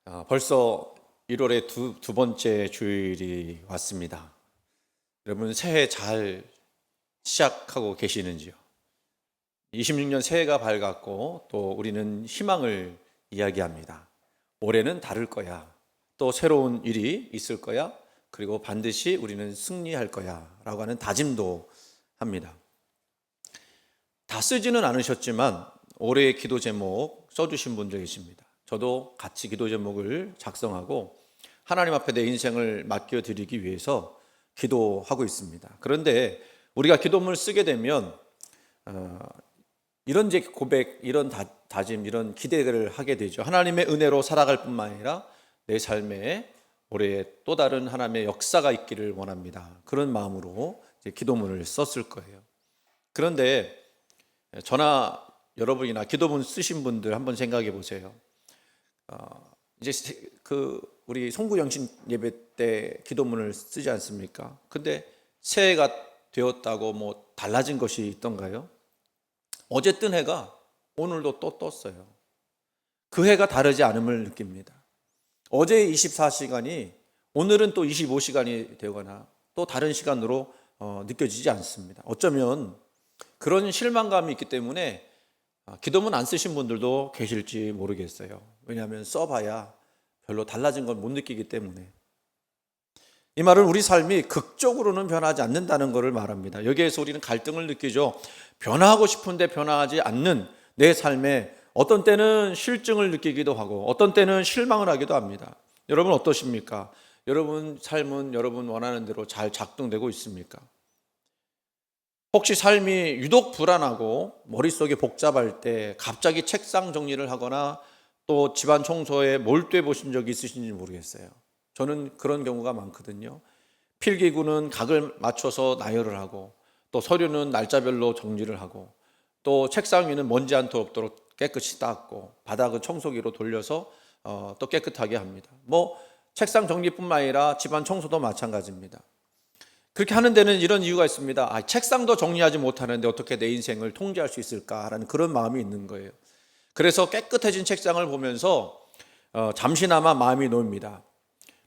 벌써 1월의 두 번째 주일이 왔습니다. 여러분 새해 잘 시작하고 계시는지요? 26년 새해가 밝았고 또 우리는 희망을 이야기합니다. 올해는 다를 거야. 또 새로운 일이 있을 거야. 그리고 반드시 우리는 승리할 거야 라고 하는 다짐도 합니다. 다 쓰지는 않으셨지만 올해의 기도 제목 써주신 분들 계십니다. 저도 같이 기도 제목을 작성하고 하나님 앞에 내 인생을 맡겨드리기 위해서 기도하고 있습니다. 그런데 우리가 기도문을 쓰게 되면 이런 고백, 이런 다짐, 이런 기대를 하게 되죠. 하나님의 은혜로 살아갈 뿐만 아니라 내 삶에 올해 또 다른 하나님의 역사가 있기를 원합니다. 그런 마음으로 기도문을 썼을 거예요. 그런데 저나 여러분이나 기도문 쓰신 분들 한번 생각해 보세요. 이제 우리 송구영신 예배 때 기도문을 쓰지 않습니까? 근데 새해가 되었다고 뭐 달라진 것이 있던가요? 어제 뜬 해가 오늘도 또 떴어요. 그 해가 다르지 않음을 느낍니다. 어제의 24시간이 오늘은 또 25시간이 되거나 또 다른 시간으로 느껴지지 않습니다. 어쩌면 그런 실망감이 있기 때문에 기도문 안 쓰신 분들도 계실지 모르겠어요. 왜냐하면 써봐야 별로 달라진 걸 못 느끼기 때문에. 이 말은 우리 삶이 극적으로는 변하지 않는다는 것을 말합니다. 여기에서 우리는 갈등을 느끼죠. 변화하고 싶은데 변화하지 않는 내 삶에 어떤 때는 실증을 느끼기도 하고 어떤 때는 실망을 하기도 합니다. 여러분 어떠십니까? 여러분 삶은 여러분 원하는 대로 잘 작동되고 있습니까? 혹시 삶이 유독 불안하고 머릿속이 복잡할 때 갑자기 책상 정리를 하거나 또 집안 청소에 몰두해 보신 적이 있으신지 모르겠어요. 저는 그런 경우가 많거든요. 필기구는 각을 맞춰서 나열을 하고 또 서류는 날짜별로 정리를 하고 또 책상 위는 먼지 한 톨 없도록 깨끗이 닦고 바닥은 청소기로 돌려서 또 깨끗하게 합니다. 뭐 책상 정리뿐만 아니라 집안 청소도 마찬가지입니다. 그렇게 하는 데는 이런 이유가 있습니다. 책상도 정리하지 못하는데 어떻게 내 인생을 통제할 수 있을까라는 그런 마음이 있는 거예요. 그래서 깨끗해진 책상을 보면서 잠시나마 마음이 놓입니다.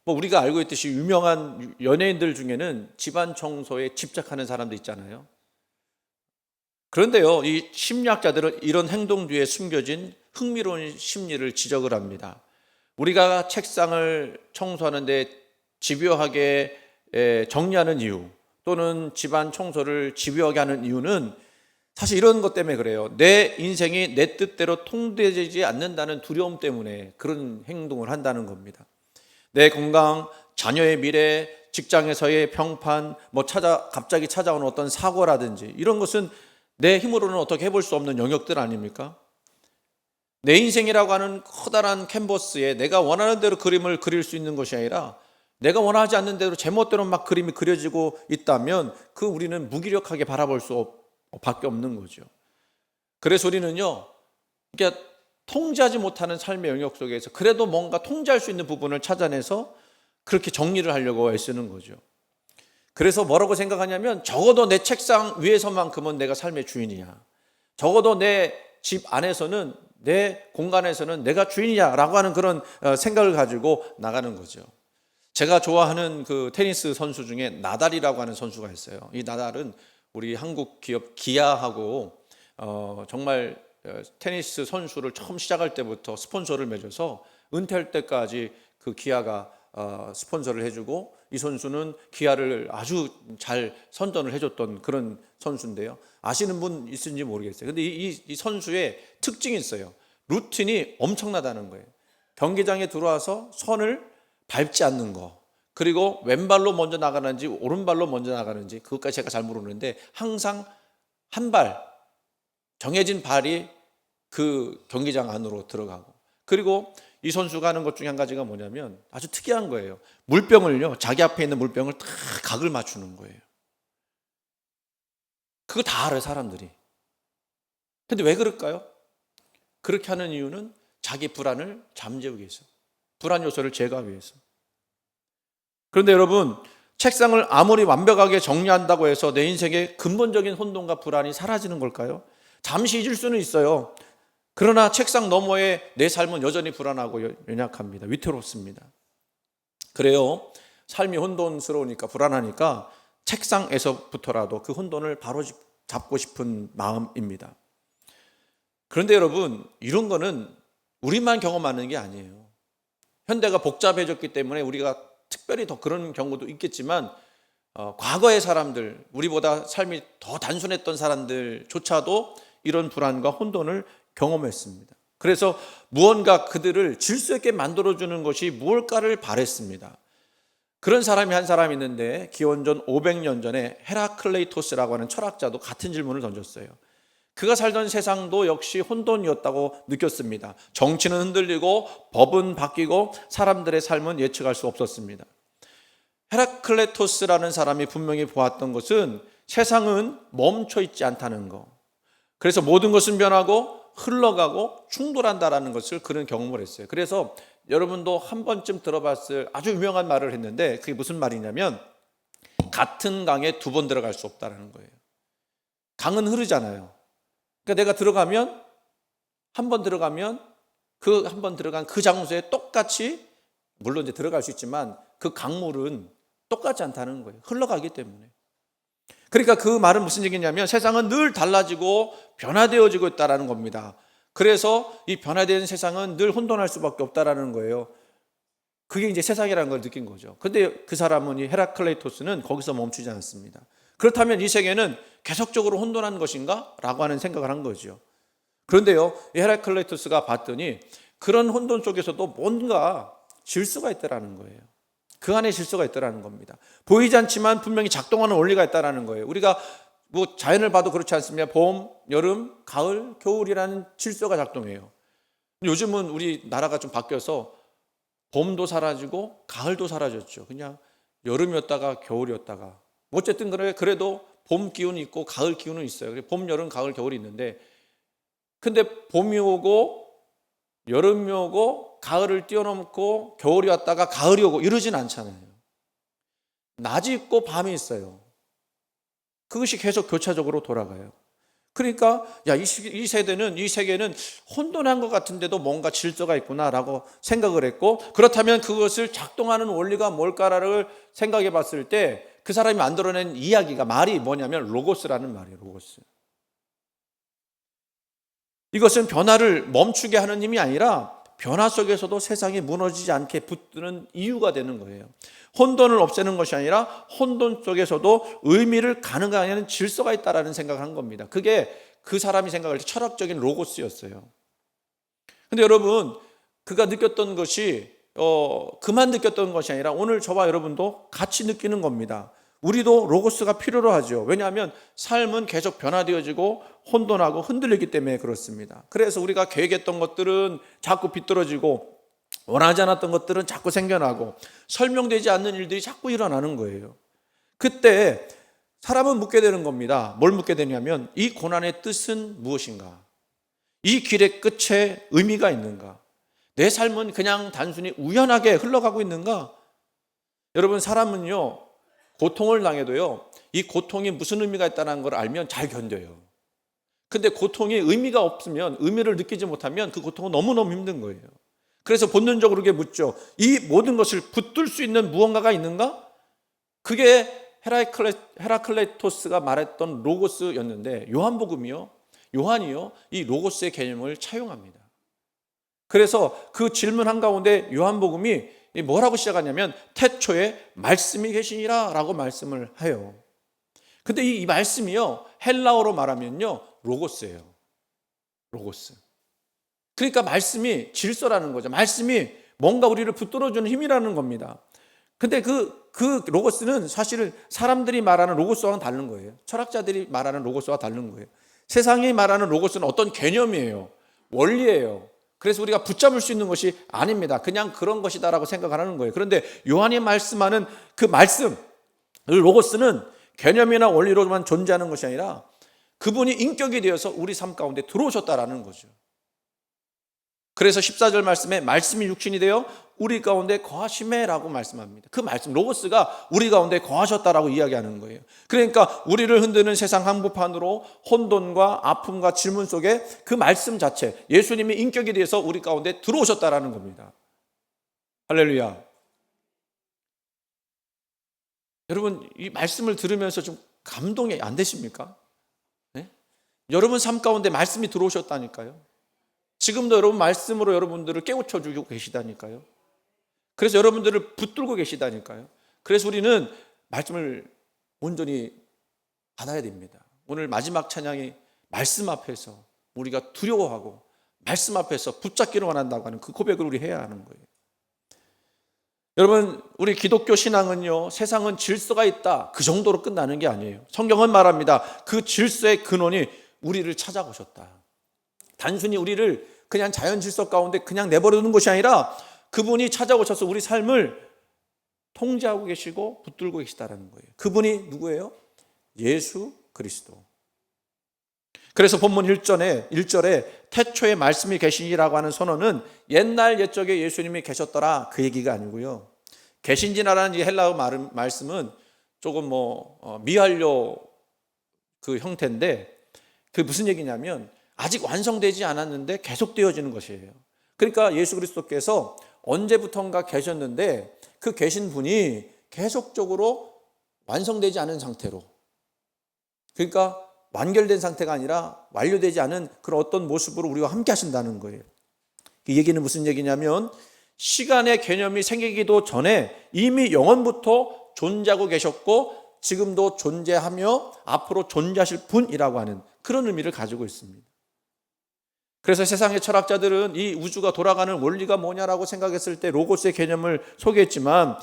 뭐 우리가 알고 있듯이 유명한 연예인들 중에는 집안 청소에 집착하는 사람도 있잖아요. 그런데요, 이 심리학자들은 이런 행동 뒤에 숨겨진 흥미로운 심리를 지적을 합니다. 우리가 책상을 청소하는데 집요하게 정리하는 이유 또는 집안 청소를 집요하게 하는 이유는 사실 이런 것 때문에 그래요. 내 인생이 내 뜻대로 통제되지 않는다는 두려움 때문에 그런 행동을 한다는 겁니다. 내 건강, 자녀의 미래, 직장에서의 평판, 갑자기 찾아오는 어떤 사고라든지 이런 것은 내 힘으로는 어떻게 해볼 수 없는 영역들 아닙니까? 내 인생이라고 하는 커다란 캔버스에 내가 원하는 대로 그림을 그릴 수 있는 것이 아니라 내가 원하지 않는 대로 제멋대로 막 그림이 그려지고 있다면 우리는 무기력하게 바라볼 수밖에 없는 거죠. 그래서 우리는요, 그러니까 통제하지 못하는 삶의 영역 속에서 그래도 뭔가 통제할 수 있는 부분을 찾아내서 그렇게 정리를 하려고 애쓰는 거죠. 그래서 뭐라고 생각하냐면 적어도 내 책상 위에서만큼은 내가 삶의 주인이야. 적어도 내 집 안에서는 내 공간에서는 내가 주인이야라고 하는 그런 생각을 가지고 나가는 거죠. 제가 좋아하는 그 테니스 선수 중에 나달이라고 하는 선수가 있어요. 이 나달은 우리 한국 기업 기아하고 정말 테니스 선수를 처음 시작할 때부터 스폰서를 맺어서 은퇴할 때까지 그 기아가 스폰서를 해주고 이 선수는 기아를 아주 잘 선전을 해줬던 그런 선수인데요. 아시는 분 있는지 모르겠어요. 근데 이 선수의 특징이 있어요. 루틴이 엄청나다는 거예요. 경기장에 들어와서 선을 밟지 않는 거, 그리고 왼발로 먼저 나가는지 오른발로 먼저 나가는지 그것까지 제가 잘 모르는데 항상 한 발, 정해진 발이 그 경기장 안으로 들어가고, 그리고 이 선수가 하는 것 중에 한 가지가 뭐냐면 아주 특이한 거예요. 물병을요, 자기 앞에 있는 물병을 다 각을 맞추는 거예요. 그거 다 알아요, 사람들이. 근데 왜 그럴까요? 그렇게 하는 이유는 자기 불안을 잠재우기 위해서, 불안 요소를 제거하기 위해서. 그런데 여러분, 책상을 아무리 완벽하게 정리한다고 해서 내 인생의 근본적인 혼돈과 불안이 사라지는 걸까요? 잠시 잊을 수는 있어요. 그러나 책상 너머에 내 삶은 여전히 불안하고 연약합니다. 위태롭습니다. 그래요. 삶이 혼돈스러우니까 불안하니까 책상에서부터라도 그 혼돈을 바로 잡고 싶은 마음입니다. 그런데 여러분, 이런 거는 우리만 경험하는 게 아니에요. 현대가 복잡해졌기 때문에 우리가 특별히 더 그런 경우도 있겠지만 과거의 사람들, 우리보다 삶이 더 단순했던 사람들조차도 이런 불안과 혼돈을 경험했습니다. 그래서 무언가 그들을 질서 있게 만들어주는 것이 무엇일까를 바랬습니다. 그런 사람이 한 사람이 있는데 기원전 500년 전에 헤라클레이토스라고 하는 철학자도 같은 질문을 던졌어요. 그가 살던 세상도 역시 혼돈이었다고 느꼈습니다. 정치는 흔들리고 법은 바뀌고 사람들의 삶은 예측할 수 없었습니다. 헤라클레이토스라는 사람이 분명히 보았던 것은 세상은 멈춰 있지 않다는 거. 그래서 모든 것은 변하고 흘러가고 충돌한다라는 것을 그는 경험을 했어요. 그래서 여러분도 한 번쯤 들어봤을 아주 유명한 말을 했는데 그게 무슨 말이냐면 같은 강에 두 번 들어갈 수 없다는 거예요. 강은 흐르잖아요. 그러니까 내가 들어가면 한 번 들어가면 그 한 번 들어간 그 장소에 똑같이 물론 이제 들어갈 수 있지만 그 강물은 똑같지 않다는 거예요. 흘러가기 때문에. 그러니까 그 말은 무슨 얘기냐면 세상은 늘 달라지고 변화되어지고 있다는 겁니다. 그래서 이 변화된 세상은 늘 혼돈할 수밖에 없다는 거예요. 그게 이제 세상이라는 걸 느낀 거죠. 근데 그 사람은, 이 헤라클레이토스는 거기서 멈추지 않았습니다. 그렇다면 이 세계는 계속적으로 혼돈한 것인가? 라고 하는 생각을 한 거죠. 그런데요, 이 헤라클레이토스가 봤더니 그런 혼돈 속에서도 뭔가 질서가 있다는 거예요. 그 안에 질서가 있다는 겁니다. 보이지 않지만 분명히 작동하는 원리가 있다는 거예요. 우리가 뭐 자연을 봐도 그렇지 않습니까? 봄, 여름, 가을, 겨울이라는 질서가 작동해요. 요즘은 우리 나라가 좀 바뀌어서 봄도 사라지고 가을도 사라졌죠. 그냥 여름이었다가 겨울이었다가. 어쨌든 그래도 봄 기운이 있고 가을 기운은 있어요. 봄, 여름, 가을, 겨울이 있는데 근데 봄이 오고 여름이 오고 가을을 뛰어넘고 겨울이 왔다가 가을이 오고 이러진 않잖아요. 낮이 있고 밤이 있어요. 그것이 계속 교차적으로 돌아가요. 그러니까 이 세대는, 이 세계는 혼돈한 것 같은데도 뭔가 질서가 있구나라고 생각을 했고, 그렇다면 그것을 작동하는 원리가 뭘까를 생각해 봤을 때 그 사람이 만들어낸 이야기가, 말이 뭐냐면 로고스라는 말이에요. 로고스. 이것은 변화를 멈추게 하는 힘이 아니라 변화 속에서도 세상이 무너지지 않게 붙드는 이유가 되는 거예요. 혼돈을 없애는 것이 아니라 혼돈 속에서도 의미를 가능하게 질서가 있다라는 생각을 한 겁니다. 그게 그 사람이 생각할 때 철학적인 로고스였어요. 근데 여러분, 그가 느꼈던 것이 그만 느꼈던 것이 아니라 오늘 저와 여러분도 같이 느끼는 겁니다. 우리도 로고스가 필요로 하죠. 왜냐하면 삶은 계속 변화되어지고 혼돈하고 흔들리기 때문에 그렇습니다. 그래서 우리가 계획했던 것들은 자꾸 비뚤어지고 원하지 않았던 것들은 자꾸 생겨나고 설명되지 않는 일들이 자꾸 일어나는 거예요. 그때 사람은 묻게 되는 겁니다. 뭘 묻게 되냐면 이 고난의 뜻은 무엇인가? 이 길의 끝에 의미가 있는가? 내 삶은 그냥 단순히 우연하게 흘러가고 있는가? 여러분, 사람은요, 고통을 당해도요, 이 고통이 무슨 의미가 있다는 걸 알면 잘 견뎌요. 근데 고통이 의미가 없으면, 의미를 느끼지 못하면 그 고통은 너무너무 힘든 거예요. 그래서 본능적으로 그게 묻죠. 이 모든 것을 붙들 수 있는 무언가가 있는가? 그게 헤라클레이토스가 말했던 로고스였는데, 요한이요, 이 로고스의 개념을 차용합니다. 그래서 그 질문 한가운데 요한복음이 뭐라고 시작하냐면 태초에 말씀이 계시니라 라고 말씀을 해요. 근데 이 말씀이요, 헬라어로 말하면요, 로고스예요. 로고스. 그러니까 말씀이 질서라는 거죠. 말씀이 뭔가 우리를 붙들어주는 힘이라는 겁니다. 근데 그 로고스는 사실 사람들이 말하는 로고스와는 다른 거예요. 철학자들이 말하는 로고스와 다른 거예요. 세상이 말하는 로고스는 어떤 개념이에요. 원리예요. 그래서 우리가 붙잡을 수 있는 것이 아닙니다. 그냥 그런 것이다라고 생각하는 거예요. 그런데 요한이 말씀하는 그 말씀, 로고스는 개념이나 원리로만 존재하는 것이 아니라 그분이 인격이 되어서 우리 삶 가운데 들어오셨다라는 거죠. 그래서 14절 말씀에 말씀이 육신이 되어 우리 가운데 거하심에라고 말씀합니다. 그 말씀 로고스가 우리 가운데 거하셨다라고 이야기하는 거예요. 그러니까 우리를 흔드는 세상 한복판으로 혼돈과 아픔과 질문 속에 그 말씀 자체, 예수님이 인격에 대해서 우리 가운데 들어오셨다라는 겁니다. 할렐루야. 여러분, 이 말씀을 들으면서 좀 감동이 안 되십니까? 네? 여러분 삶 가운데 말씀이 들어오셨다니까요. 지금도 여러분 말씀으로 여러분들을 깨우쳐주고 계시다니까요. 그래서 여러분들을 붙들고 계시다니까요. 그래서 우리는 말씀을 온전히 받아야 됩니다. 오늘 마지막 찬양이 말씀 앞에서 우리가 두려워하고 말씀 앞에서 붙잡기를 원한다고 하는 그 고백을 우리 해야 하는 거예요. 여러분, 우리 기독교 신앙은요, 세상은 질서가 있다, 그 정도로 끝나는 게 아니에요. 성경은 말합니다. 그 질서의 근원이 우리를 찾아오셨다. 단순히 우리를 그냥 자연 질서 가운데 그냥 내버려 두는 것이 아니라 그분이 찾아오셔서 우리 삶을 통제하고 계시고 붙들고 계시다는 거예요. 그분이 누구예요? 예수 그리스도. 그래서 본문 1절에 태초에 말씀이 계시니라고 하는 선언은 옛날 옛적에 예수님이 계셨더라 그 얘기가 아니고요. 계신지나라는 이 헬라어 말씀은 조금 미완료 그 형태인데, 그 무슨 얘기냐면 아직 완성되지 않았는데 계속되어지는 것이에요. 그러니까 예수 그리스도께서 언제부턴가 계셨는데 그 계신 분이 계속적으로 완성되지 않은 상태로, 그러니까 완결된 상태가 아니라 완료되지 않은 그런 어떤 모습으로 우리와 함께 하신다는 거예요. 이 얘기는 무슨 얘기냐면 시간의 개념이 생기기도 전에 이미 영원부터 존재하고 계셨고 지금도 존재하며 앞으로 존재하실 분이라고 하는 그런 의미를 가지고 있습니다. 그래서 세상의 철학자들은 이 우주가 돌아가는 원리가 뭐냐라고 생각했을 때 로고스의 개념을 소개했지만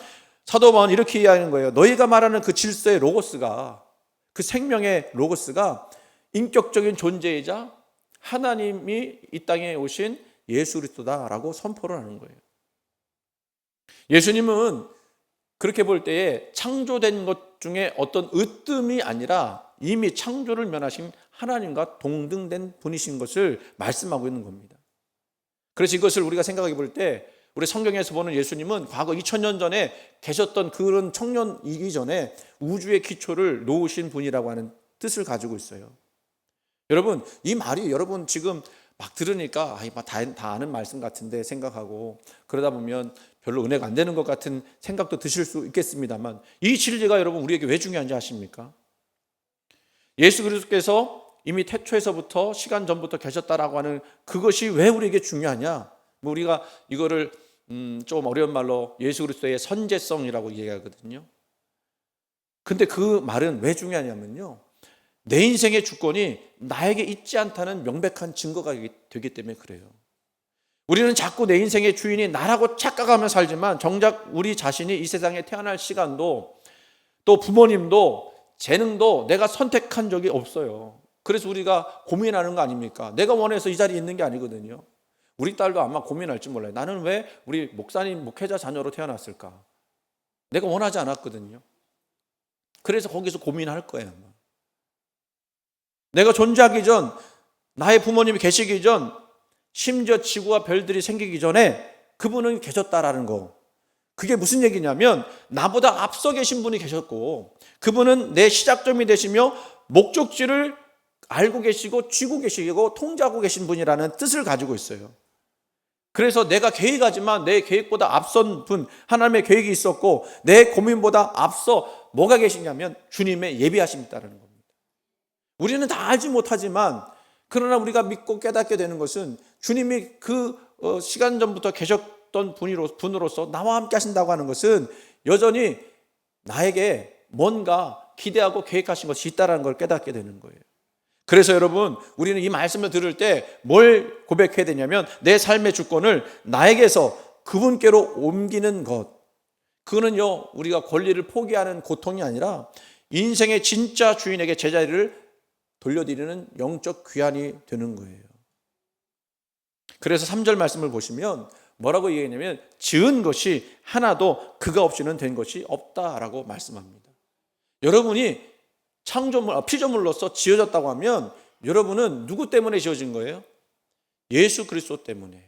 사도 바울은 이렇게 이야기하는 거예요. 너희가 말하는 그 질서의 로고스가, 그 생명의 로고스가 인격적인 존재이자 하나님이 이 땅에 오신 예수 그리스도다라고 선포를 하는 거예요. 예수님은 그렇게 볼 때에 창조된 것 중에 어떤 으뜸이 아니라 이미 창조를 면하신 하나님과 동등된 분이신 것을 말씀하고 있는 겁니다. 그래서 이것을 우리가 생각해 볼 때 우리 성경에서 보는 예수님은 과거 2000년 전에 계셨던 그런 청년이기 전에 우주의 기초를 놓으신 분이라고 하는 뜻을 가지고 있어요. 여러분, 이 말이 여러분 지금 막 들으니까 다 아는 말씀 같은데 생각하고 그러다 보면 별로 은혜가 안 되는 것 같은 생각도 드실 수 있겠습니다만 이 진리가 여러분 우리에게 왜 중요한지 아십니까? 예수 그리스도께서 이미 태초에서부터 시간 전부터 계셨다라고 하는 그것이 왜 우리에게 중요하냐? 우리가 이거를 좀 어려운 말로 예수 그리스도의 선제성이라고 이야기하거든요. 근데 그 말은 왜 중요하냐면요, 내 인생의 주권이 나에게 있지 않다는 명백한 증거가 되기 때문에 그래요. 우리는 자꾸 내 인생의 주인이 나라고 착각하며 살지만 정작 우리 자신이 이 세상에 태어날 시간도 또 부모님도 재능도 내가 선택한 적이 없어요. 그래서 우리가 고민하는 거 아닙니까? 내가 원해서 이 자리에 있는 게 아니거든요. 우리 딸도 아마 고민할지 몰라요. 나는 왜 우리 목사님, 목회자 자녀로 태어났을까? 내가 원하지 않았거든요. 그래서 거기서 고민할 거예요. 아마. 내가 존재하기 전, 나의 부모님이 계시기 전, 심지어 지구와 별들이 생기기 전에 그분은 계셨다라는 거. 그게 무슨 얘기냐면 나보다 앞서 계신 분이 계셨고 그분은 내 시작점이 되시며 목적지를 알고 계시고 쥐고 계시고 통제하고 계신 분이라는 뜻을 가지고 있어요. 그래서 내가 계획하지만 내 계획보다 앞선 분, 하나님의 계획이 있었고 내 고민보다 앞서 뭐가 계시냐면 주님의 예비하심이 있다는 겁니다. 우리는 다 알지 못하지만 그러나 우리가 믿고 깨닫게 되는 것은 주님이 그 시간 전부터 계셨던 분으로서 나와 함께 하신다고 하는 것은 여전히 나에게 뭔가 기대하고 계획하신 것이 있다는 걸 깨닫게 되는 거예요. 그래서 여러분, 우리는 이 말씀을 들을 때 뭘 고백해야 되냐면 내 삶의 주권을 나에게서 그분께로 옮기는 것. 그거는요, 우리가 권리를 포기하는 고통이 아니라 인생의 진짜 주인에게 제자리를 돌려드리는 영적 귀환이 되는 거예요. 그래서 3절 말씀을 보시면 뭐라고 얘기하냐면 지은 것이 하나도 그가 없이는 된 것이 없다라고 말씀합니다. 여러분이 피조물로서 지어졌다고 하면 여러분은 누구 때문에 지어진 거예요? 예수 그리스도 때문에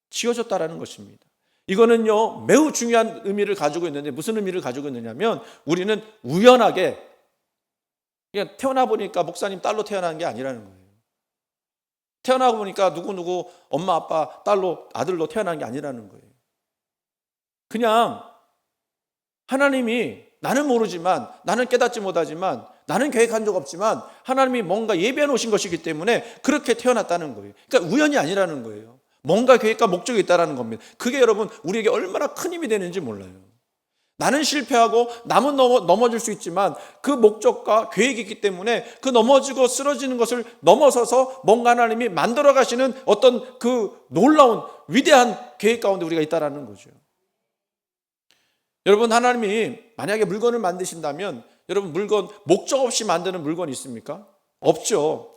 지어졌다라는 것입니다. 이거는요 매우 중요한 의미를 가지고 있는데, 무슨 의미를 가지고 있느냐면, 우리는 우연하게 그냥 태어나 보니까 목사님 딸로 태어난 게 아니라는 거예요. 태어나 보니까 누구누구 엄마 아빠 딸로 아들로 태어난 게 아니라는 거예요. 그냥 하나님이, 나는 모르지만, 나는 깨닫지 못하지만, 나는 계획한 적 없지만 하나님이 뭔가 예비해 놓으신 것이기 때문에 그렇게 태어났다는 거예요. 그러니까 우연이 아니라는 거예요. 뭔가 계획과 목적이 있다는 겁니다. 그게 여러분 우리에게 얼마나 큰 힘이 되는지 몰라요. 나는 실패하고 남은 넘어질 수 있지만 그 목적과 계획이 있기 때문에 그 넘어지고 쓰러지는 것을 넘어서서 뭔가 하나님이 만들어 가시는 어떤 그 놀라운 위대한 계획 가운데 우리가 있다는 거죠. 여러분, 하나님이 만약에 물건을 만드신다면, 여러분 물건 목적 없이 만드는 물건이 있습니까? 없죠.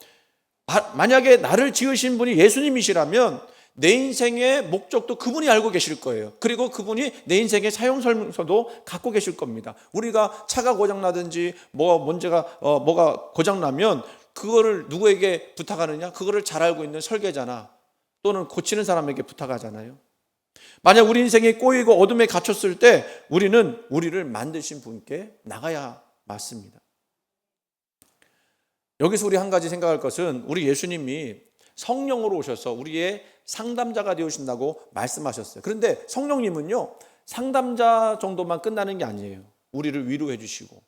만약에 나를 지으신 분이 예수님이시라면 내 인생의 목적도 그분이 알고 계실 거예요. 그리고 그분이 내 인생의 사용 설명서도 갖고 계실 겁니다. 우리가 차가 고장나든지 뭐가 고장나면 그거를 누구에게 부탁하느냐? 그거를 잘 알고 있는 설계자나 또는 고치는 사람에게 부탁하잖아요. 만약 우리 인생이 꼬이고 어둠에 갇혔을 때 우리는 우리를 만드신 분께 나가야 맞습니다. 여기서 우리 한 가지 생각할 것은, 우리 예수님이 성령으로 오셔서 우리의 상담자가 되어신다고 말씀하셨어요. 그런데 성령님은요 상담자 정도만 끝나는 게 아니에요. 우리를 위로해 주시고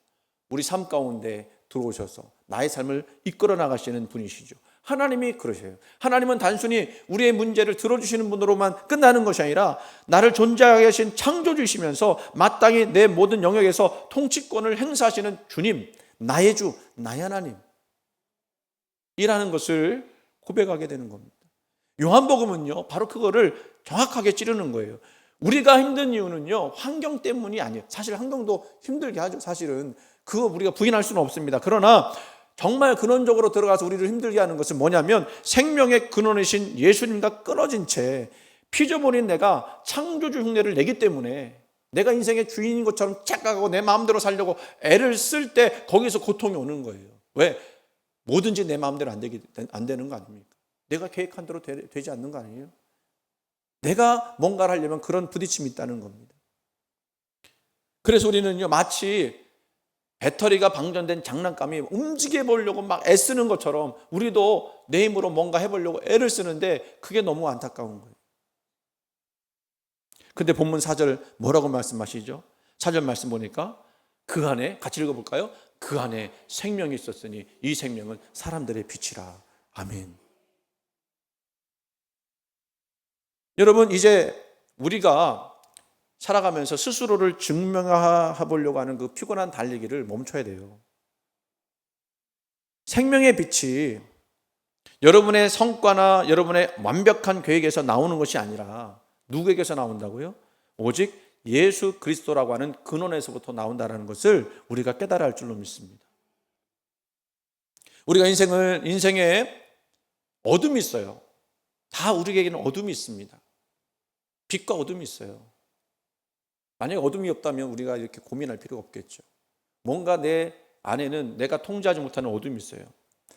우리 삶 가운데 들어오셔서 나의 삶을 이끌어 나가시는 분이시죠. 하나님이 그러셔요. 하나님은 단순히 우리의 문제를 들어주시는 분으로만 끝나는 것이 아니라 나를 존재하게 하신 창조주시면서 마땅히 내 모든 영역에서 통치권을 행사하시는 주님, 나의 주, 나의 하나님 이라는 것을 고백하게 되는 겁니다. 요한복음은요 바로 그거를 정확하게 찌르는 거예요. 우리가 힘든 이유는요 환경 때문이 아니에요. 사실 환경도 힘들게 하죠. 사실은 그거 우리가 부인할 수는 없습니다. 그러나 정말 근원적으로 들어가서 우리를 힘들게 하는 것은 뭐냐면, 생명의 근원이신 예수님과 끊어진 채 피조물인 내가 창조주 흉내를 내기 때문에, 내가 인생의 주인인 것처럼 착각하고 내 마음대로 살려고 애를 쓸 때 거기서 고통이 오는 거예요. 왜? 뭐든지 내 마음대로 안 되는 거 아닙니까? 내가 계획한 대로 되지 않는 거 아니에요? 내가 뭔가를 하려면 그런 부딪힘이 있다는 겁니다. 그래서 우리는요 마치 배터리가 방전된 장난감이 움직여 보려고 막 애쓰는 것처럼 우리도 내 힘으로 뭔가 해보려고 애를 쓰는데 그게 너무 안타까운 거예요. 근데 본문 4절 뭐라고 말씀하시죠? 4절 말씀 보니까 그 안에, 같이 읽어볼까요? 그 안에 생명이 있었으니 이 생명은 사람들의 빛이라. 아멘. 여러분, 이제 우리가 살아가면서 스스로를 증명해 보려고 하는 그 피곤한 달리기를 멈춰야 돼요. 생명의 빛이 여러분의 성과나 여러분의 완벽한 계획에서 나오는 것이 아니라 누구에게서 나온다고요? 오직 예수 그리스도라고 하는 근원에서부터 나온다는 것을 우리가 깨달아야 할 줄로 믿습니다. 우리가 인생에 어둠이 있어요. 다 우리에게는 어둠이 있습니다. 빛과 어둠이 있어요. 만약에 어둠이 없다면 우리가 이렇게 고민할 필요가 없겠죠. 뭔가 내 안에는 내가 통제하지 못하는 어둠이 있어요.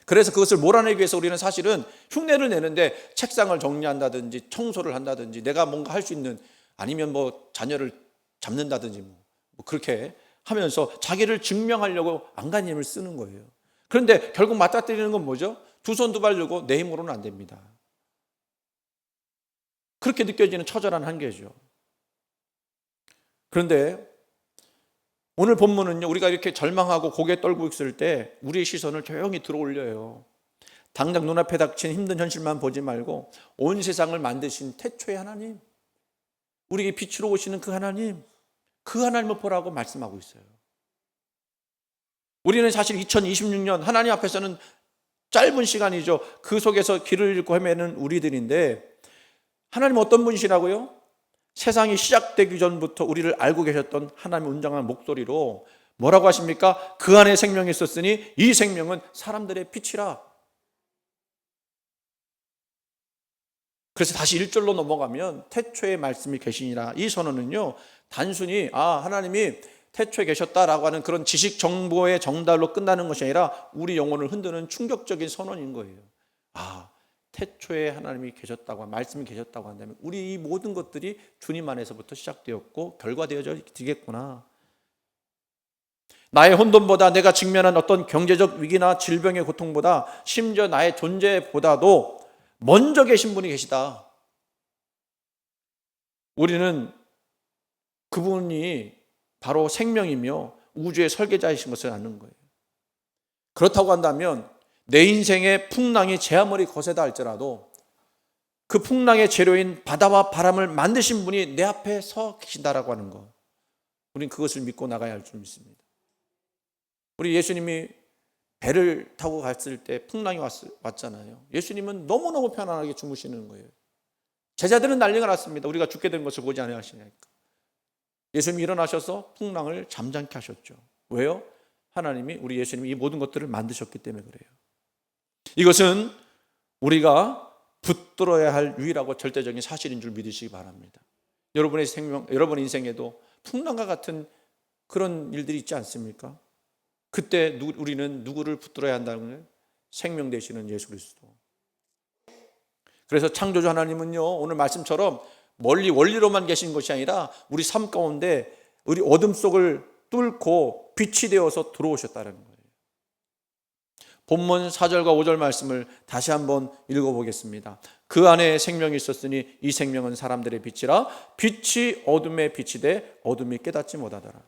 그래서 그것을 몰아내기 위해서 우리는 사실은 흉내를 내는데 책상을 정리한다든지 청소를 한다든지 내가 뭔가 할 수 있는, 아니면 뭐 자녀를 잡는다든지 뭐 그렇게 하면서 자기를 증명하려고 안간힘을 쓰는 거예요. 그런데 결국 맞닥뜨리는 건 뭐죠? 두 손 두 발 들고 내 힘으로는 안 됩니다. 그렇게 느껴지는 처절한 한계죠. 그런데 오늘 본문은요, 우리가 이렇게 절망하고 고개 떨고 있을 때 우리의 시선을 조용히 들어 올려요. 당장 눈앞에 닥친 힘든 현실만 보지 말고 온 세상을 만드신 태초의 하나님, 우리에게 빛으로 오시는 그 하나님을 보라고 말씀하고 있어요. 우리는 사실 2026년 하나님 앞에서는 짧은 시간이죠. 그 속에서 길을 잃고 헤매는 우리들인데, 하나님 어떤 분이시라고요? 세상이 시작되기 전부터 우리를 알고 계셨던 하나님의 웅장한 목소리로 뭐라고 하십니까? 그 안에 생명이 있었으니 이 생명은 사람들의 빛이라. 그래서 다시 1절로 넘어가면 태초에 말씀이 계시니라. 이 선언은요 단순히 하나님이 태초에 계셨다라고 하는 그런 지식 정보의 정달로 끝나는 것이 아니라 우리 영혼을 흔드는 충격적인 선언인 거예요. 태초에 하나님이 계셨다고, 말씀이 계셨다고 한다면 우리 이 모든 것들이 주님 안에서부터 시작되었고 결과되어져 되겠구나. 나의 혼돈보다, 내가 직면한 어떤 경제적 위기나 질병의 고통보다, 심지어 나의 존재보다도 먼저 계신 분이 계시다. 우리는 그분이 바로 생명이며 우주의 설계자이신 것을 아는 거예요. 그렇다고 한다면 내 인생의 풍랑이 제 아무리 거세다 할지라도 그 풍랑의 재료인 바다와 바람을 만드신 분이 내 앞에 서 계신다라고 하는 것, 우리는 그것을 믿고 나가야 할 줄 믿습니다. 우리 예수님이 배를 타고 갔을 때 풍랑이 왔잖아요. 예수님은 너무너무 편안하게 주무시는 거예요. 제자들은 난리가 났습니다. 우리가 죽게 된 것을 보지 않으시니까. 예수님이 일어나셔서 풍랑을 잠잠케 하셨죠. 왜요? 하나님이, 우리 예수님이 이 모든 것들을 만드셨기 때문에 그래요. 이것은 우리가 붙들어야 할 유일하고 절대적인 사실인 줄 믿으시기 바랍니다. 여러분의 생명, 여러분의 인생에도 풍랑과 같은 그런 일들이 있지 않습니까? 그때 우리는 누구를 붙들어야 한다는 거예요? 생명 되시는 예수 그리스도. 그래서 창조주 하나님은요, 오늘 말씀처럼 멀리 원리로만 계신 것이 아니라 우리 삶 가운데 우리 어둠 속을 뚫고 빛이 되어서 들어오셨다는 거예요. 본문 4절과 5절 말씀을 다시 한번 읽어보겠습니다. 그 안에 생명이 있었으니 이 생명은 사람들의 빛이라 빛이 어둠에 빛이 돼 어둠이 깨닫지 못하더라.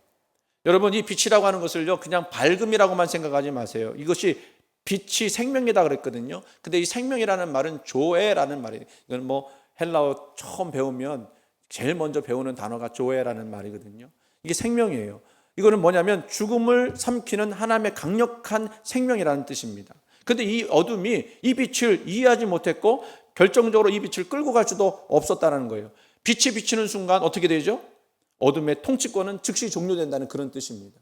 여러분, 이 빛이라고 하는 것을요, 그냥 밝음이라고만 생각하지 마세요. 이것이 빛이 생명이다 그랬거든요. 근데 이 생명이라는 말은 조에라는 말이에요. 이건 뭐 헬라어 처음 배우면 제일 먼저 배우는 단어가 조에라는 말이거든요. 이게 생명이에요. 이거는 뭐냐면 죽음을 삼키는 하나님의 강력한 생명이라는 뜻입니다. 근데 이 어둠이 이 빛을 이해하지 못했고 결정적으로 이 빛을 끌고 갈 수도 없었다는 거예요. 빛이 비치는 순간 어떻게 되죠? 어둠의 통치권은 즉시 종료된다는 그런 뜻입니다.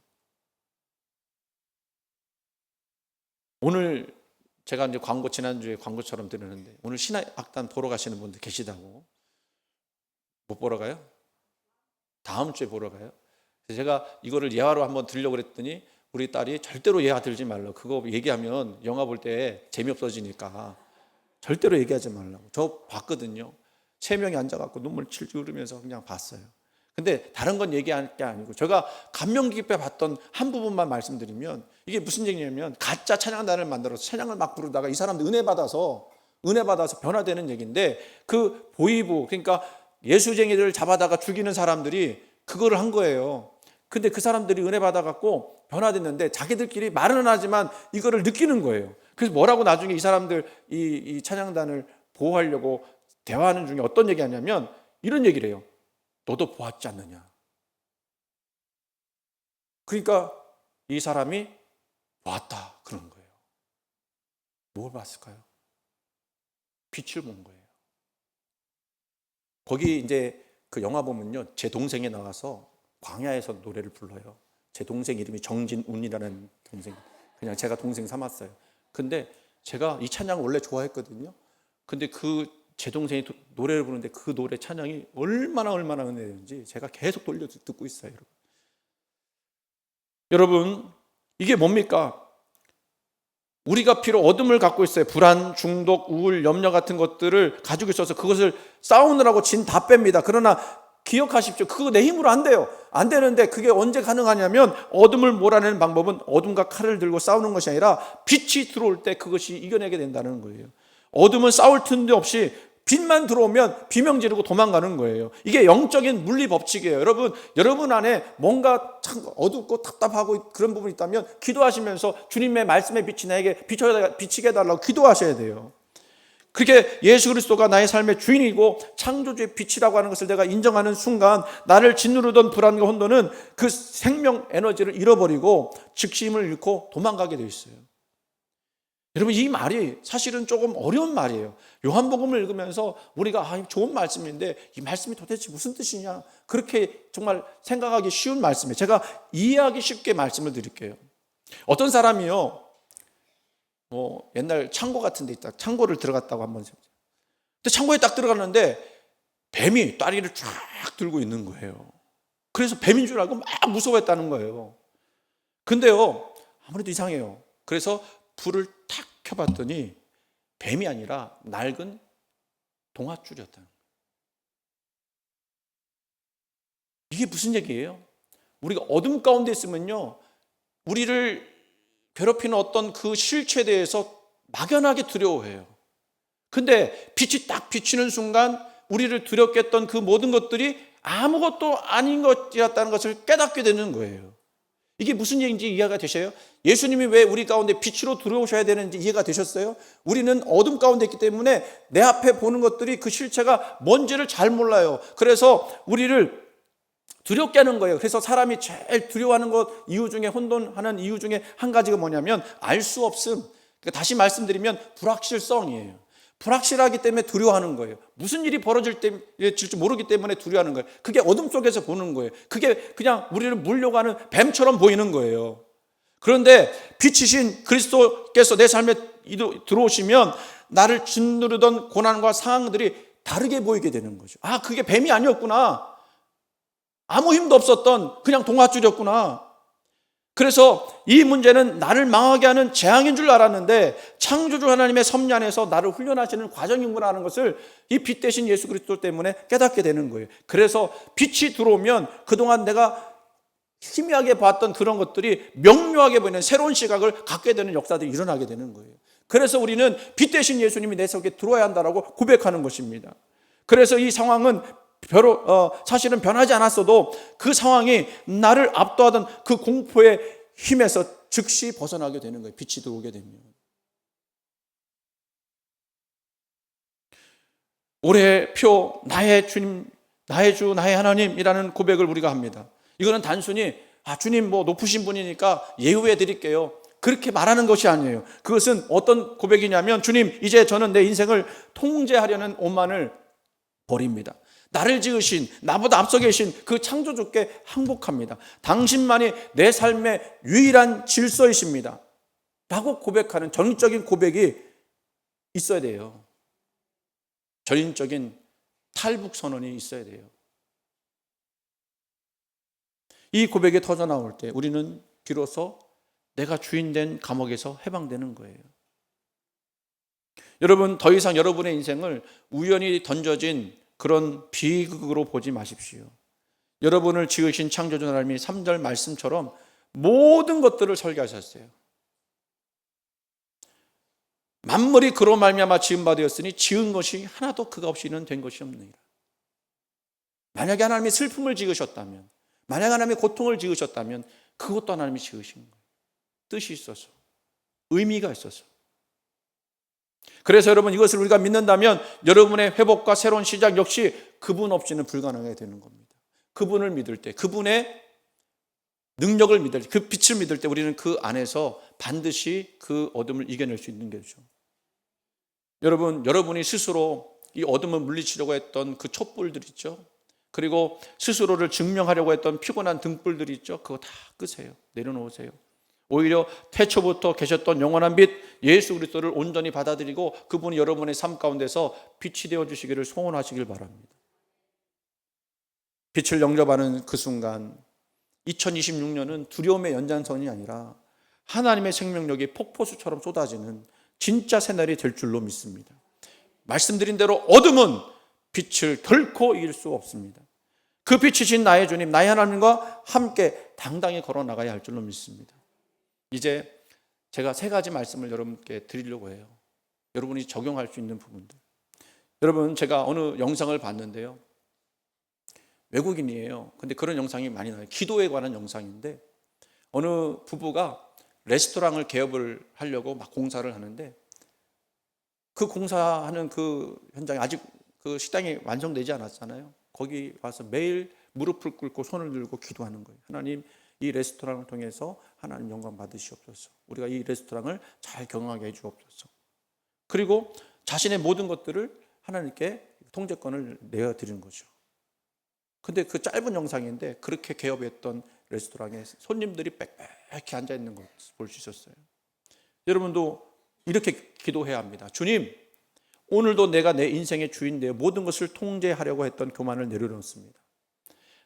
오늘 제가 이제 광고, 지난주에 광고처럼 들었는데 오늘 신학악단 보러 가시는 분들 계시다고. 못 보러 가요? 다음 주에 보러 가요? 그래서 제가 이거를 예화로 한번 들으려고 그랬더니 우리 딸이 절대로 예화 들지 말라고. 그거 얘기하면 영화 볼 때 재미없어지니까 절대로 얘기하지 말라고. 저 봤거든요. 3명이 앉아갖고 눈물 칠줄 흐르면서 그냥 봤어요. 근데 다른 건 얘기할 게 아니고 제가 감명 깊게 봤던 한 부분만 말씀드리면, 이게 무슨 얘기냐면 가짜 찬양단을 만들어서 찬양을 막 부르다가 이 사람들 은혜 받아서 변화되는 얘기인데, 그 보이부, 그러니까 예수쟁이들을 잡아다가 죽이는 사람들이 그거를 한 거예요. 근데 그 사람들이 은혜 받아갖고 변화됐는데 자기들끼리 말은 하지만 이거를 느끼는 거예요. 그래서 뭐라고 나중에 이 사람들 이 찬양단을 보호하려고 대화하는 중에 어떤 얘기 하냐면 이런 얘기를 해요. 너도 보았지 않느냐. 그러니까 이 사람이 보았다 그런 거예요. 뭘 봤을까요? 빛을 본 거예요. 거기 이제 그 영화 보면요, 제 동생이 나와서 광야에서 노래를 불러요. 제 동생 이름이 정진운이라는 동생. 그냥 제가 동생 삼았어요. 근데 제가 이 찬양을 원래 좋아했거든요. 근데 제 동생이 노래를 부르는데 그 노래 찬양이 얼마나 은혜인지 제가 계속 돌려 듣고 있어요. 여러분, 이게 뭡니까? 우리가 비록 어둠을 갖고 있어요. 불안, 중독, 우울, 염려 같은 것들을 가지고 있어서 그것을 싸우느라고 진 다 뺍니다. 그러나 기억하십시오. 그거 내 힘으로 안 돼요. 안 되는데 그게 언제 가능하냐면 어둠을 몰아내는 방법은 어둠과 칼을 들고 싸우는 것이 아니라 빛이 들어올 때 그것이 이겨내게 된다는 거예요. 어둠은 싸울 틈도 없이 빛만 들어오면 비명 지르고 도망가는 거예요. 이게 영적인 물리 법칙이에요. 여러분 안에 뭔가 참 어둡고 답답하고 그런 부분이 있다면 기도하시면서 주님의 말씀의 빛이 나에게 비치게 해달라고 기도하셔야 돼요. 그렇게 예수 그리스도가 나의 삶의 주인이고 창조주의 빛이라고 하는 것을 내가 인정하는 순간 나를 짓누르던 불안과 혼돈은 그 생명 에너지를 잃어버리고 즉시 힘을 잃고 도망가게 되어 있어요. 여러분, 이 말이 사실은 조금 어려운 말이에요. 요한복음을 읽으면서 우리가 좋은 말씀인데 이 말씀이 도대체 무슨 뜻이냐, 그렇게 정말 생각하기 쉬운 말씀이에요. 제가 이해하기 쉽게 말씀을 드릴게요. 어떤 사람이요, 옛날 창고 같은 데 있다, 창고를 들어갔다고 한번. 근데 창고에 딱 들어갔는데 뱀이 다리를 쫙 들고 있는 거예요. 그래서 뱀인 줄 알고 막 무서워했다는 거예요. 근데요, 아무래도 이상해요. 그래서 불을 탁 켜봤더니 뱀이 아니라 낡은 동아줄이었다는 거예요. 이게 무슨 얘기예요? 우리가 어둠 가운데 있으면요, 우리를 괴롭히는 어떤 그 실체에 대해서 막연하게 두려워해요. 근데 빛이 딱 비치는 순간 우리를 두렵게 했던 그 모든 것들이 아무것도 아닌 것이었다는 것을 깨닫게 되는 거예요. 이게 무슨 얘기인지 이해가 되셔요? 예수님이 왜 우리 가운데 빛으로 들어오셔야 되는지 이해가 되셨어요? 우리는 어둠 가운데 있기 때문에 내 앞에 보는 것들이 그 실체가 뭔지를 잘 몰라요. 그래서 우리를 두렵게 하는 거예요. 그래서 사람이 제일 두려워하는 것 이유 중에, 혼돈하는 이유 중에 한 가지가 뭐냐면 알 수 없음. 그러니까 다시 말씀드리면 불확실성이에요. 불확실하기 때문에 두려워하는 거예요. 무슨 일이 벌어질지 모르기 때문에 두려워하는 거예요. 그게 어둠 속에서 보는 거예요. 그게 그냥 우리를 물려가는 뱀처럼 보이는 거예요. 그런데 빛이신 그리스도께서 내 삶에 들어오시면 나를 짓누르던 고난과 상황들이 다르게 보이게 되는 거죠. 아, 그게 뱀이 아니었구나. 아무 힘도 없었던 그냥 동아줄이었구나. 그래서 이 문제는 나를 망하게 하는 재앙인 줄 알았는데 창조주 하나님의 섭리 안에서 나를 훈련하시는 과정이구나 하는 것을 이 빛 대신 예수 그리스도 때문에 깨닫게 되는 거예요. 그래서 빛이 들어오면 그동안 내가 희미하게 봤던 그런 것들이 명료하게 보이는 새로운 시각을 갖게 되는 역사들이 일어나게 되는 거예요. 그래서 우리는 빛 대신 예수님이 내 속에 들어와야 한다라고 고백하는 것입니다. 그래서 이 상황은 사실은 변하지 않았어도 그 상황이 나를 압도하던 그 공포의 힘에서 즉시 벗어나게 되는 거예요. 빛이 들어오게 되면. 올해의 표, 나의 주님, 나의 주, 나의 하나님이라는 고백을 우리가 합니다. 이거는 단순히 주님 높으신 분이니까 예우해 드릴게요, 그렇게 말하는 것이 아니에요. 그것은 어떤 고백이냐면, 주님, 이제 저는 내 인생을 통제하려는 오만을 버립니다. 나를 지으신, 나보다 앞서 계신 그 창조주께 항복합니다. 당신만이 내 삶의 유일한 질서이십니다 라고 고백하는 전적인 고백이 있어야 돼요. 전인적인 탈북 선언이 있어야 돼요. 이 고백이 터져 나올 때 우리는 비로소 내가 주인된 감옥에서 해방되는 거예요. 여러분, 더 이상 여러분의 인생을 우연히 던져진 그런 비극으로 보지 마십시오. 여러분을 지으신 창조주 하나님이 3절 말씀처럼 모든 것들을 설계하셨어요. 만물이 그로 말미암아 지은 바 되었으니 지은 것이 하나도 그가 없이는 된 것이 없느니라. 만약에 하나님이 슬픔을 지으셨다면, 만약에 하나님이 고통을 지으셨다면 그것도 하나님이 지으신 거예요. 뜻이 있어서, 의미가 있어서. 그래서 여러분, 이것을 우리가 믿는다면 여러분의 회복과 새로운 시작 역시 그분 없이는 불가능하게 되는 겁니다. 그분을 믿을 때, 그분의 능력을 믿을 때, 그 빛을 믿을 때 우리는 그 안에서 반드시 그 어둠을 이겨낼 수 있는 거죠. 여러분, 여러분이 스스로 이 어둠을 물리치려고 했던 그 촛불들 있죠, 그리고 스스로를 증명하려고 했던 피곤한 등불들 있죠, 그거 다 끄세요. 내려놓으세요. 오히려 태초부터 계셨던 영원한 빛 예수 그리스도를 온전히 받아들이고 그분이 여러분의 삶 가운데서 빛이 되어주시기를 소원하시길 바랍니다. 빛을 영접하는 그 순간 2026년은 두려움의 연장선이 아니라 하나님의 생명력이 폭포수처럼 쏟아지는 진짜 새날이 될 줄로 믿습니다. 말씀드린 대로 어둠은 빛을 결코 이길 수 없습니다. 그 빛이신 나의 주님, 나의 하나님과 함께 당당히 걸어 나가야 할 줄로 믿습니다. 이제 제가 3가지 말씀을 여러분께 드리려고 해요. 여러분이 적용할 수 있는 부분들. 여러분, 제가 어느 영상을 봤는데요, 외국인이에요. 근데 그런 영상이 많이 나와요. 기도에 관한 영상인데 어느 부부가 레스토랑을 개업을 하려고 막 공사를 하는데 그 공사하는 그 현장에 아직 그 식당이 완성되지 않았잖아요. 거기 와서 매일 무릎을 꿇고 손을 들고 기도하는 거예요. 하나님, 이 레스토랑을 통해서 하나님 영광 받으시옵소서. 우리가 이 레스토랑을 잘 경영하게 해주옵소서. 그리고 자신의 모든 것들을 하나님께 통제권을 내어드리는 거죠. 근데 그 짧은 영상인데 그렇게 개업했던 레스토랑에 손님들이 빽빽히 앉아있는 것을 볼 수 있었어요. 여러분도 이렇게 기도해야 합니다. 주님, 오늘도 내가 내 인생의 주인되어 모든 것을 통제하려고 했던 교만을 내려놓습니다.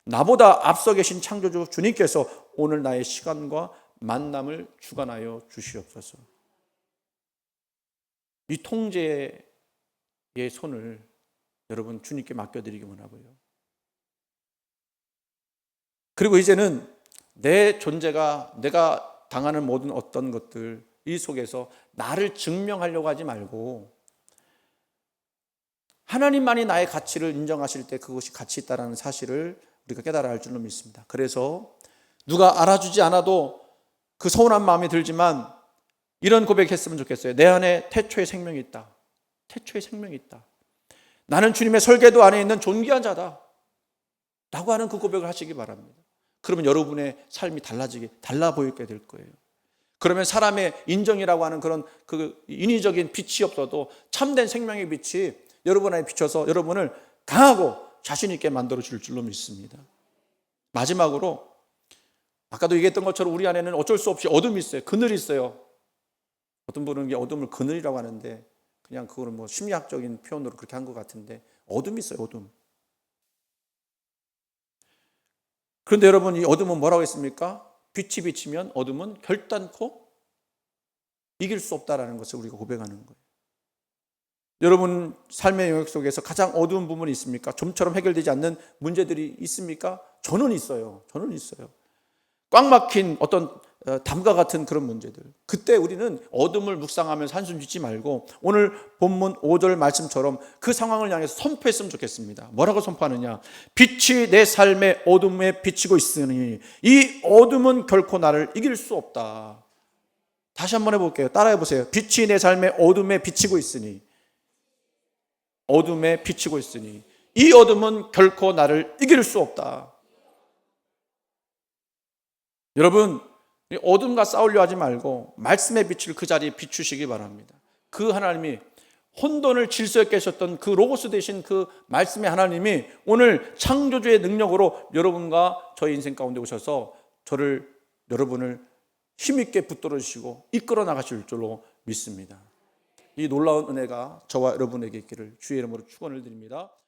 나보다 앞서 계신 창조주 주님께서 오늘 나의 시간과 만남을 주관하여 주시옵소서. 이 통제의 손을 여러분 주님께 맡겨드리기 원하고요. 그리고 이제는 내 존재가, 내가 당하는 모든 어떤 것들 이 속에서 나를 증명하려고 하지 말고 하나님만이 나의 가치를 인정하실 때 그것이 가치 있다는 사실을 우리가 깨달아야 할 줄로 믿습니다. 그래서 누가 알아주지 않아도 그 서운한 마음이 들지만 이런 고백했으면 좋겠어요. 내 안에 태초의 생명이 있다. 태초의 생명이 있다. 나는 주님의 설계도 안에 있는 존귀한 자다 라고 하는 그 고백을 하시기 바랍니다. 그러면 여러분의 삶이 달라 보이게 될 거예요. 그러면 사람의 인정이라고 하는 그런 그 인위적인 빛이 없어도 참된 생명의 빛이 여러분 안에 비춰서 여러분을 강하고 자신 있게 만들어 줄 줄로 믿습니다. 마지막으로 아까도 얘기했던 것처럼 우리 안에는 어쩔 수 없이 어둠이 있어요. 그늘이 있어요. 어떤 분은 어둠을 그늘이라고 하는데 그냥 그거는 뭐 심리학적인 표현으로 그렇게 한 것 같은데 어둠이 있어요. 어둠. 그런데 여러분 이 어둠은 뭐라고 했습니까? 빛이 비치면 어둠은 결단코 이길 수 없다라는 것을 우리가 고백하는 거예요. 여러분 삶의 영역 속에서 가장 어두운 부분이 있습니까? 좀처럼 해결되지 않는 문제들이 있습니까? 저는 있어요. 저는 있어요. 꽉 막힌 어떤 담과 같은 그런 문제들. 그때 우리는 어둠을 묵상하면서 한숨 쉬지 말고 오늘 본문 5절 말씀처럼 그 상황을 향해서 선포했으면 좋겠습니다. 뭐라고 선포하느냐? 빛이 내 삶의 어둠에 비치고 있으니 이 어둠은 결코 나를 이길 수 없다. 다시 한번 해볼게요. 따라해 보세요. 빛이 내 삶의 어둠에 비치고 있으니 어둠에 비치고 있으니 이 어둠은 결코 나를 이길 수 없다. 여러분 어둠과 싸우려 하지 말고 말씀의 빛을 그 자리에 비추시기 바랍니다. 그 하나님이 혼돈을 질서 있게 하셨던 그 로고스 되신 그 말씀의 하나님이 오늘 창조주의 능력으로 여러분과 저희 인생 가운데 오셔서 여러분을 힘있게 붙들어 주시고 이끌어 나가실 줄로 믿습니다. 이 놀라운 은혜가 저와 여러분에게 있기를 주의 이름으로 축원을 드립니다.